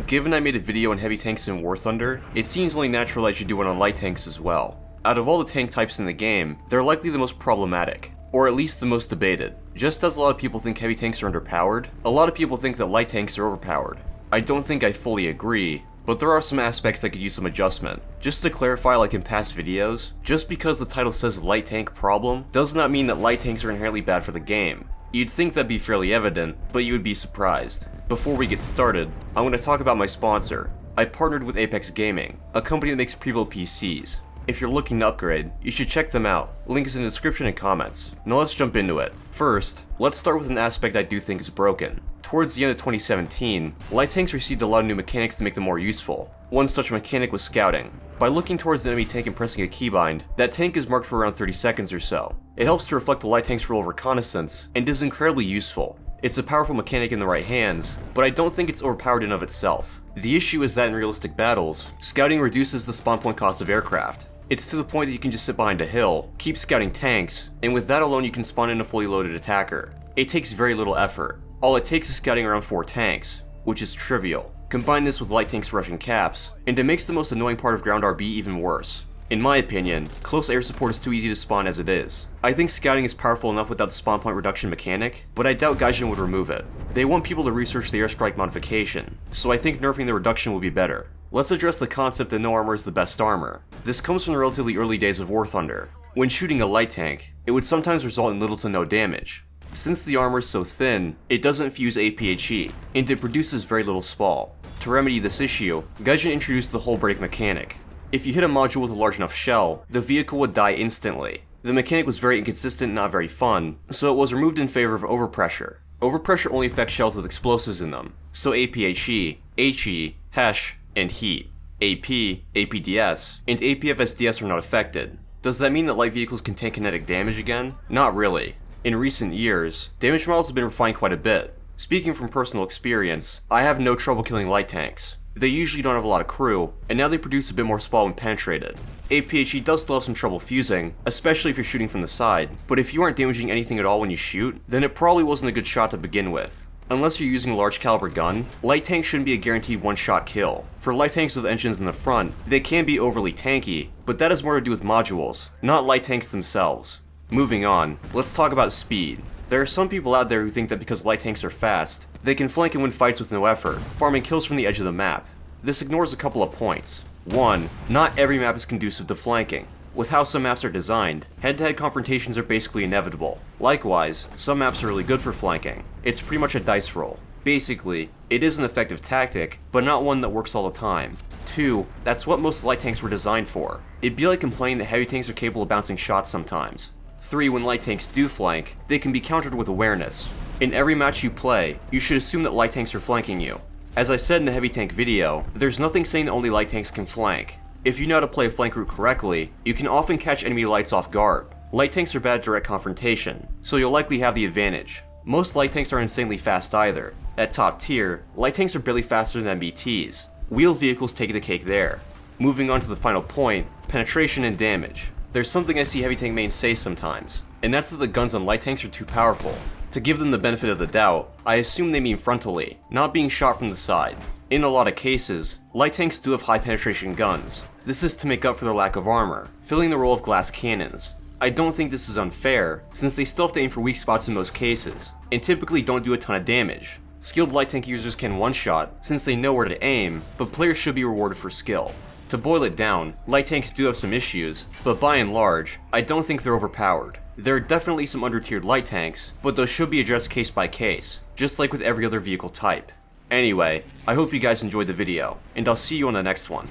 Given I made a video on heavy tanks in War Thunder, it seems only natural I should do one on light tanks as well. Out of all the tank types in the game, they're likely the most problematic, or at least the most debated. Just as a lot of people think heavy tanks are underpowered, a lot of people think that light tanks are overpowered. I don't think I fully agree, but there are some aspects that could use some adjustment. Just to clarify, like in past videos, just because the title says light tank problem does not mean that light tanks are inherently bad for the game. You'd think that'd be fairly evident, but you would be surprised. Before we get started, I'm going to talk about my sponsor. I partnered with Apex Gaming, a company that makes pre-built PCs. If you're looking to upgrade, you should check them out. Link is in the description and comments. Now let's jump into it. First, let's start with an aspect I do think is broken. Towards the end of 2017, light tanks received a lot of new mechanics to make them more useful. One such mechanic was scouting. By looking towards the enemy tank and pressing a keybind, that tank is marked for around 30 seconds or so. It helps to reflect the light tank's role of reconnaissance, and is incredibly useful. It's a powerful mechanic in the right hands, but I don't think it's overpowered in of itself. The issue is that in realistic battles, scouting reduces the spawn point cost of aircraft. It's to the point that you can just sit behind a hill, keep scouting tanks, and with that alone you can spawn in a fully loaded attacker. It takes very little effort. All it takes is scouting around 4 tanks, which is trivial. Combine this with light tanks rushing caps, and it makes the most annoying part of ground RB even worse. In my opinion, close air support is too easy to spawn as it is. I think scouting is powerful enough without the spawn point reduction mechanic, but I doubt Gaijin would remove it. They want people to research the airstrike modification, so I think nerfing the reduction will be better. Let's address the concept that no armor is the best armor. This comes from the relatively early days of War Thunder. When shooting a light tank, it would sometimes result in little to no damage. Since the armor is so thin, it doesn't fuse APHE, and it produces very little spall. To remedy this issue, Gaijin introduced the hull break mechanic. If you hit a module with a large enough shell, the vehicle would die instantly. The mechanic was very inconsistent and not very fun, so it was removed in favor of overpressure. Overpressure only affects shells with explosives in them, so APHE, HE, HESH, and heat. AP, APDS, and APFSDS are not affected. Does that mean that light vehicles can take kinetic damage again? Not really. In recent years, damage models have been refined quite a bit. Speaking from personal experience, I have no trouble killing light tanks. They usually don't have a lot of crew, and now they produce a bit more spall when penetrated. APHE does still have some trouble fusing, especially if you're shooting from the side, but if you aren't damaging anything at all when you shoot, then it probably wasn't a good shot to begin with. Unless you're using a large caliber gun, light tanks shouldn't be a guaranteed one-shot kill. For light tanks with engines in the front, they can be overly tanky, but that has more to do with modules, not light tanks themselves. Moving on, let's talk about speed. There are some people out there who think that because light tanks are fast, they can flank and win fights with no effort, farming kills from the edge of the map. This ignores a couple of points. 1. Not every map is conducive to flanking. With how some maps are designed, head-to-head confrontations are basically inevitable. Likewise, some maps are really good for flanking. It's pretty much a dice roll. Basically, it is an effective tactic, but not one that works all the time. 2. That's what most light tanks were designed for. It'd be like complaining that heavy tanks are capable of bouncing shots sometimes. 3. When light tanks do flank, they can be countered with awareness. In every match you play, you should assume that light tanks are flanking you. As I said in the heavy tank video, there's nothing saying that only light tanks can flank. If you know how to play a flank route correctly, you can often catch enemy lights off guard. Light tanks are bad at direct confrontation, so you'll likely have the advantage. Most light tanks aren't insanely fast either. At top tier, light tanks are barely faster than MBTs. Wheeled vehicles take the cake there. Moving on to the final point, penetration and damage. There's something I see heavy tank mains say sometimes, and that's that the guns on light tanks are too powerful. To give them the benefit of the doubt, I assume they mean frontally, not being shot from the side. In a lot of cases, light tanks do have high penetration guns. This is to make up for their lack of armor, filling the role of glass cannons. I don't think this is unfair, since they still have to aim for weak spots in most cases, and typically don't do a ton of damage. Skilled light tank users can one-shot, since they know where to aim, but players should be rewarded for skill. To boil it down, light tanks do have some issues, but by and large, I don't think they're overpowered. There are definitely some under-tiered light tanks, but those should be addressed case by case, just like with every other vehicle type. Anyway, I hope you guys enjoyed the video, and I'll see you on the next one.